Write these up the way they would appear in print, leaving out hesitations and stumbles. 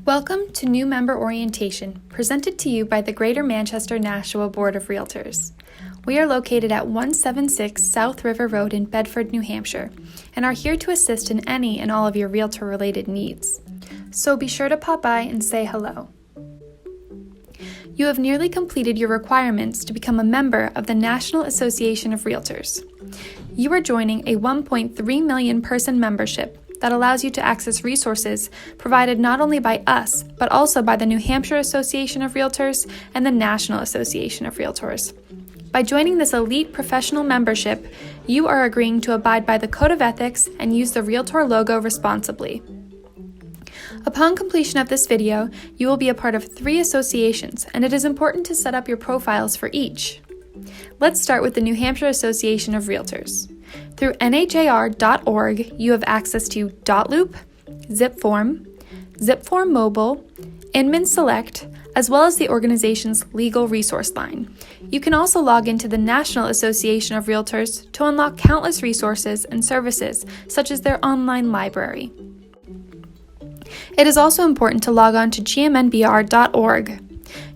Welcome to New Member Orientation, presented to you by the Greater Manchester Nashua Board of Realtors. We are located at 176 South River Road in Bedford, New Hampshire, and are here to assist in any and all of your realtor-related needs. So be sure to pop by and say hello. You have nearly completed your requirements to become a member of the National Association of Realtors. You are joining a 1.3 million person membership that allows you to access resources provided not only by us, but also by the New Hampshire Association of Realtors and the National Association of Realtors. By joining this elite professional membership, you are agreeing to abide by the Code of Ethics and use the Realtor logo responsibly. Upon completion of this video, you will be a part of 3 associations, and it is important to set up your profiles for each. Let's start with the New Hampshire Association of Realtors. Through NHAR.org, you have access to .loop, ZipForm, ZipForm Mobile, Inman Select, as well as the organization's legal resource line. You can also log into the National Association of Realtors to unlock countless resources and services, such as their online library. It is also important to log on to GMNBR.org.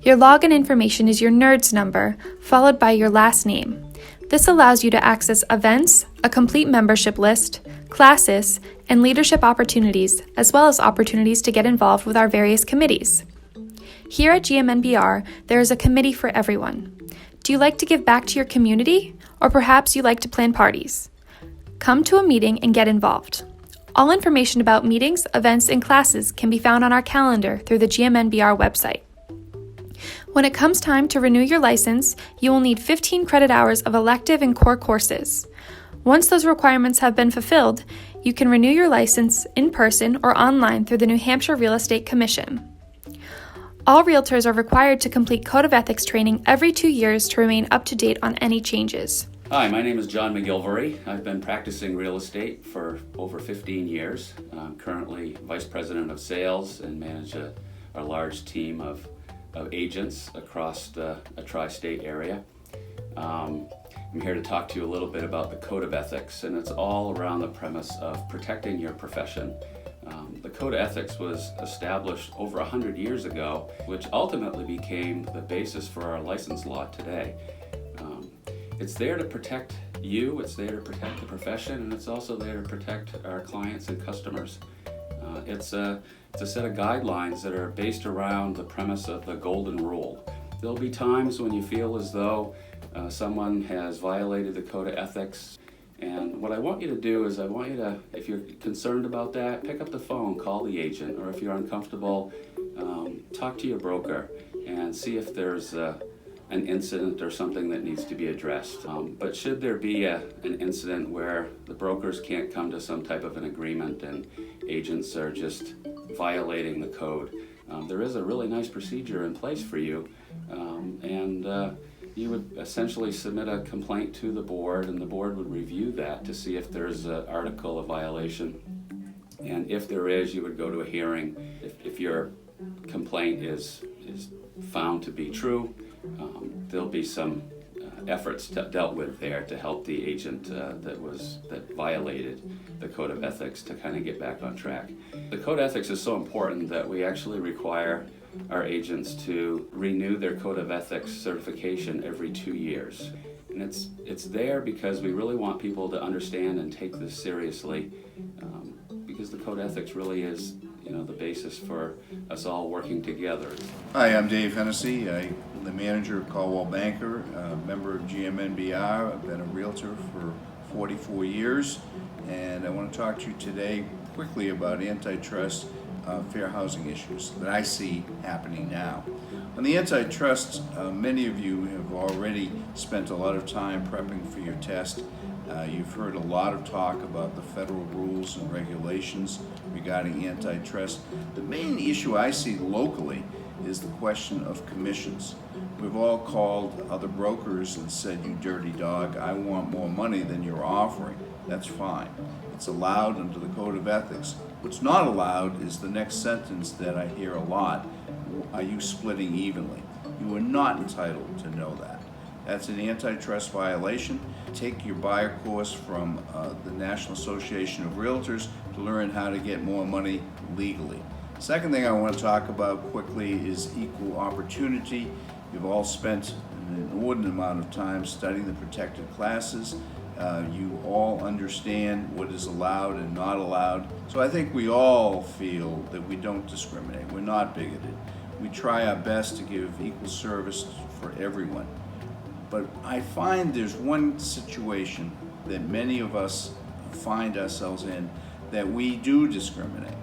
Your login information is your NERDS number, followed by your last name. This allows you to access events, a complete membership list, classes, and leadership opportunities, as well as opportunities to get involved with our various committees. Here at GMNBR, there is a committee for everyone. Do you like to give back to your community? Or perhaps you like to plan parties? Come to a meeting and get involved. All information about meetings, events, and classes can be found on our calendar through the GMNBR website. When it comes time to renew your license, you will need 15 credit hours of elective and core courses. Once those requirements have been fulfilled, you can renew your license in person or online through the New Hampshire Real Estate Commission. All realtors are required to complete Code of Ethics training every 2 years to remain up to date on any changes. Hi, my name is John McGilvery. I've been practicing real estate for over 15 years. I'm currently Vice President of Sales and manage a large team of agents across a tri-state area. I'm here to talk to you a little bit about the Code of Ethics, and it's all around the premise of protecting your profession. The Code of Ethics was established over 100 years ago, which ultimately became the basis for our license law today. It's there to protect you, it's there to protect the profession, and it's also there to protect our clients and customers. It's a set of guidelines that are based around the premise of the golden rule. There'll be times when you feel as though someone has violated the Code of Ethics, and what I want you to do is I want you to, if you're concerned about that, pick up the phone, call the agent, or if you're uncomfortable, talk to your broker and see if there's an incident or something that needs to be addressed. But should there be an incident where the brokers can't come to some type of an agreement and agents are just violating the code, there is a really nice procedure in place for you, and you would essentially submit a complaint to the board, and the board would review that to see if there's an article of violation, and if there is, you would go to a hearing. If your complaint is found to be true, there'll be some efforts dealt with there to help the agent that violated the Code of Ethics to kind of get back on track. The Code of Ethics is so important that we actually require our agents to renew their Code of Ethics certification every 2 years. And it's there because we really want people to understand and take this seriously, because the Code of Ethics really is the basis for us all working together. Hi, I'm Dave Hennessy. I'm the manager of Caldwell Banker, a member of GMNBR. I've been a realtor for 44 years, and I want to talk to you today quickly about antitrust fair housing issues that I see happening now. On the antitrust, many of you have already spent a lot of time prepping for your test. You've heard a lot of talk about the federal rules and regulations regarding antitrust. The main issue I see locally is the question of commissions. We've all called other brokers and said, "You dirty dog, I want more money than you're offering." That's fine. It's allowed under the Code of Ethics. What's not allowed is the next sentence that I hear a lot: "Are you splitting evenly?" You are not entitled to know that. That's an antitrust violation. Take your buyer course from the National Association of Realtors to learn how to get more money legally. Second thing I want to talk about quickly is equal opportunity. You've all spent an inordinate amount of time studying the protected classes. You all understand what is allowed and not allowed. So I think we all feel that we don't discriminate. We're not bigoted. We try our best to give equal service for everyone. But I find there's one situation that many of us find ourselves in that we do discriminate.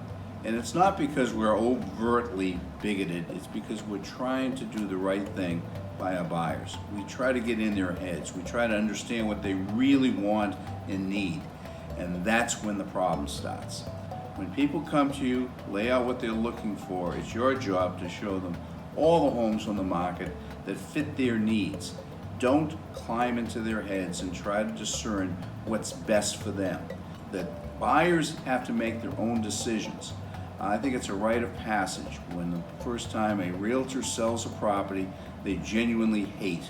And it's not because we're overtly bigoted, it's because we're trying to do the right thing by our buyers. We try to get in their heads. We try to understand what they really want and need. And that's when the problem starts. When people come to you, lay out what they're looking for, it's your job to show them all the homes on the market that fit their needs. Don't climb into their heads and try to discern what's best for them. That buyers have to make their own decisions. I think it's a rite of passage when the first time a realtor sells a property they genuinely hate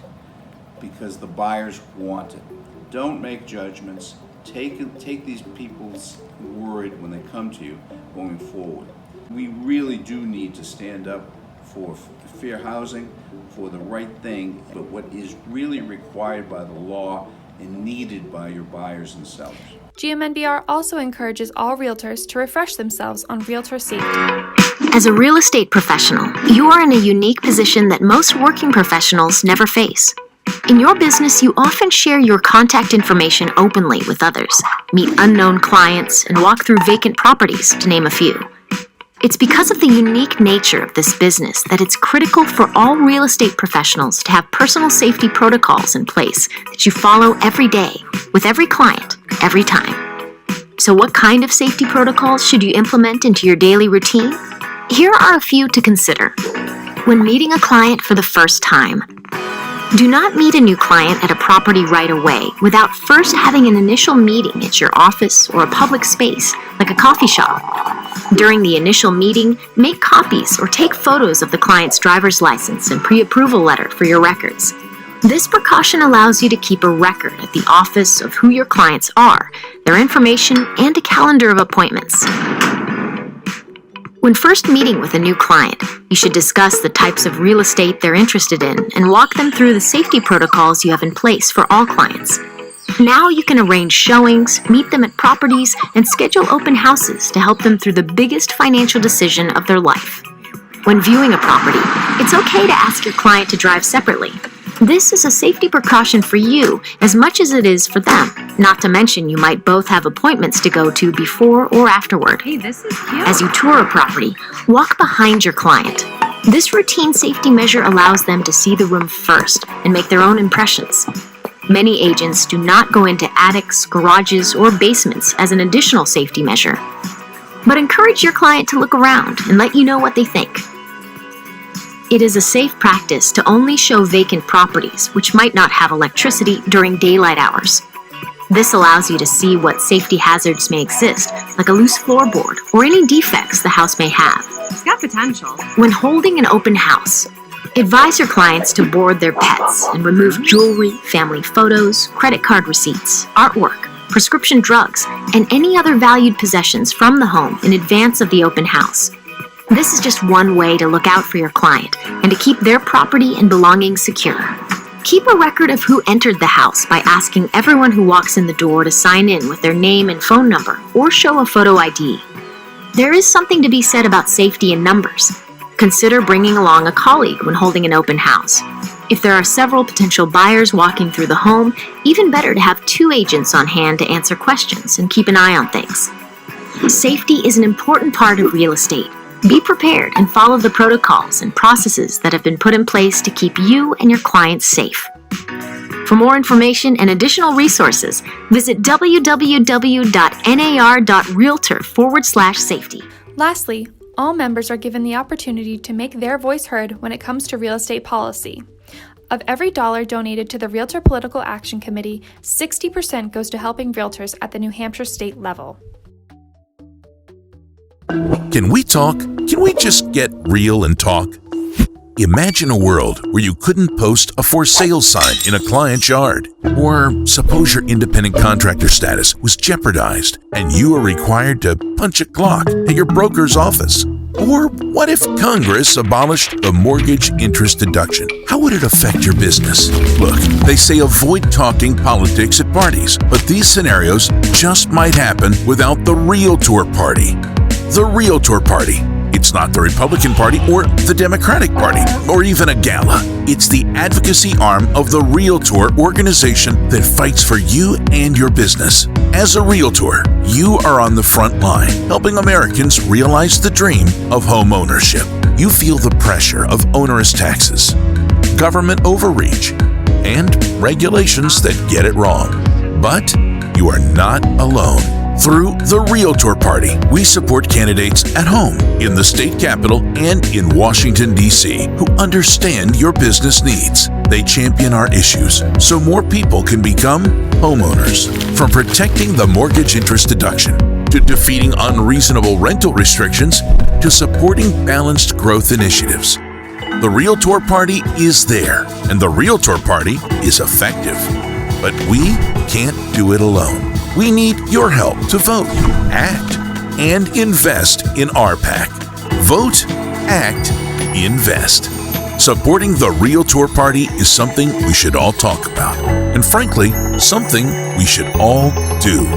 because the buyers want it. Don't make judgments. Take these people's word when they come to you going forward. We really do need to stand up for fair housing, for the right thing, but what is really required by the law and needed by your buyers and sellers. GMNBR also encourages all realtors to refresh themselves on realtor safety. As a real estate professional, you are in a unique position that most working professionals never face. In your business, you often share your contact information openly with others, meet unknown clients, and walk through vacant properties, to name a few. It's because of the unique nature of this business that it's critical for all real estate professionals to have personal safety protocols in place that you follow every day, with every client, every time. So what kind of safety protocols should you implement into your daily routine? Here are a few to consider. When meeting a client for the first time, do not meet a new client at a property right away without first having an initial meeting at your office or a public space, like a coffee shop. During the initial meeting, make copies or take photos of the client's driver's license and pre-approval letter for your records. This precaution allows you to keep a record at the office of who your clients are, their information, and a calendar of appointments. When first meeting with a new client, you should discuss the types of real estate they're interested in and walk them through the safety protocols you have in place for all clients. Now you can arrange showings, meet them at properties, and schedule open houses to help them through the biggest financial decision of their life. When viewing a property, it's okay to ask your client to drive separately. This is a safety precaution for you as much as it is for them, not to mention you might both have appointments to go to before or afterward. Hey, this is cute. As you tour a property, walk behind your client. This routine safety measure allows them to see the room first and make their own impressions. Many agents do not go into attics, garages, or basements as an additional safety measure, but encourage your client to look around and let you know what they think. It is a safe practice to only show vacant properties which might not have electricity during daylight hours. This allows you to see what safety hazards may exist, like a loose floorboard or any defects the house may have. It's got potential. When holding an open house, advise your clients to board their pets and remove jewelry, family photos, credit card receipts, artwork, prescription drugs, and any other valued possessions from the home in advance of the open house. This is just one way to look out for your client and to keep their property and belongings secure. Keep a record of who entered the house by asking everyone who walks in the door to sign in with their name and phone number or show a photo ID. There is something to be said about safety in numbers. Consider bringing along a colleague when holding an open house. If there are several potential buyers walking through the home, even better to have 2 agents on hand to answer questions and keep an eye on things. Safety is an important part of real estate. Be prepared and follow the protocols and processes that have been put in place to keep you and your clients safe. For more information and additional resources, visit www.nar.realtor/safety. Lastly, all members are given the opportunity to make their voice heard when it comes to real estate policy. Of every dollar donated to the Realtor Political Action Committee, 60% goes to helping realtors at the New Hampshire state level. Can we talk? Can we just get real and talk? Imagine a world where you couldn't post a for sale sign in a client's yard. Or suppose your independent contractor status was jeopardized and you are required to punch a clock at your broker's office. Or what if Congress abolished the mortgage interest deduction? How would it affect your business? Look, they say avoid talking politics at parties, but these scenarios just might happen without the Realtor Party. The Realtor Party. It's not the Republican Party or the Democratic Party or even a gala. It's the advocacy arm of the Realtor organization that fights for you and your business. As a Realtor, you are on the front line, helping Americans realize the dream of home ownership. You feel the pressure of onerous taxes, government overreach, and regulations that get it wrong. But you are not alone. Through the Realtor Party, we support candidates at home, in the state capitol, and in Washington, D.C., who understand your business needs. They champion our issues so more people can become homeowners. From protecting the mortgage interest deduction, to defeating unreasonable rental restrictions, to supporting balanced growth initiatives. The Realtor Party is there, and the Realtor Party is effective. But we can't do it alone. We need your help to vote, act, and invest in RPAC. Vote, act, invest. Supporting the Realtor Party is something we should all talk about, and frankly, something we should all do.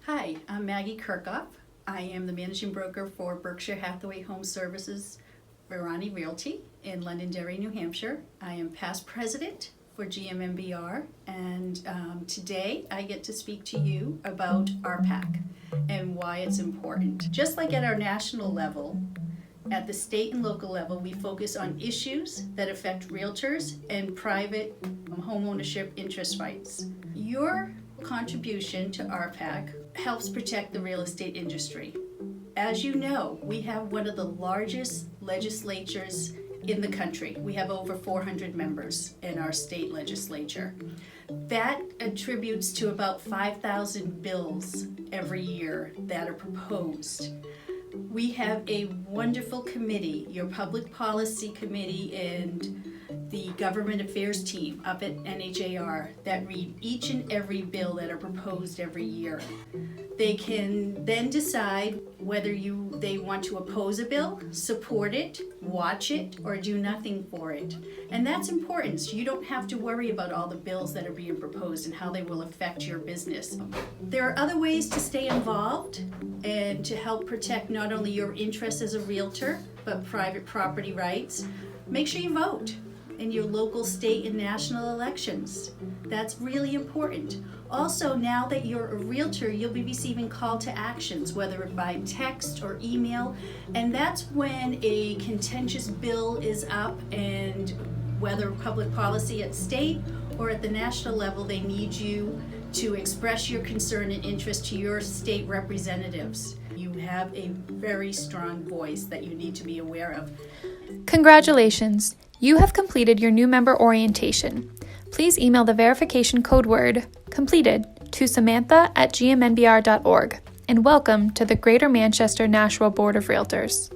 Hi, I'm Maggie Kirchhoff. I am the managing broker for Berkshire Hathaway Home Services Verani Realty in Londonderry, New Hampshire. I am past president for GMNBR, and today I get to speak to you about RPAC and why it's important. Just like at our national level, at the state and local level, we focus on issues that affect realtors and private homeownership interest rights. Your contribution to RPAC helps protect the real estate industry. As you know, we have one of the largest legislatures in the country. We have over 400 members in our state legislature. That attributes to about 5,000 bills every year that are proposed. We have a wonderful committee, your Public Policy Committee and the Government Affairs team up at NHAR that read each and every bill that are proposed every year. They can then decide whether they want to oppose a bill, support it, watch it, or do nothing for it. And that's important, so you don't have to worry about all the bills that are being proposed and how they will affect your business. There are other ways to stay involved and to help protect not only your interests as a realtor, but private property rights. Make sure you vote in your local, state, and national elections. That's really important. Also, now that you're a realtor, you'll be receiving call to actions, whether by text or email, and that's when a contentious bill is up and whether public policy at state or at the national level, they need you to express your concern and interest to your state representatives. You have a very strong voice that you need to be aware of. Congratulations! You have completed your new member orientation. Please email the verification code word completed to Samantha@gmnbr.org, and welcome to the Greater Manchester Nashua Board of Realtors.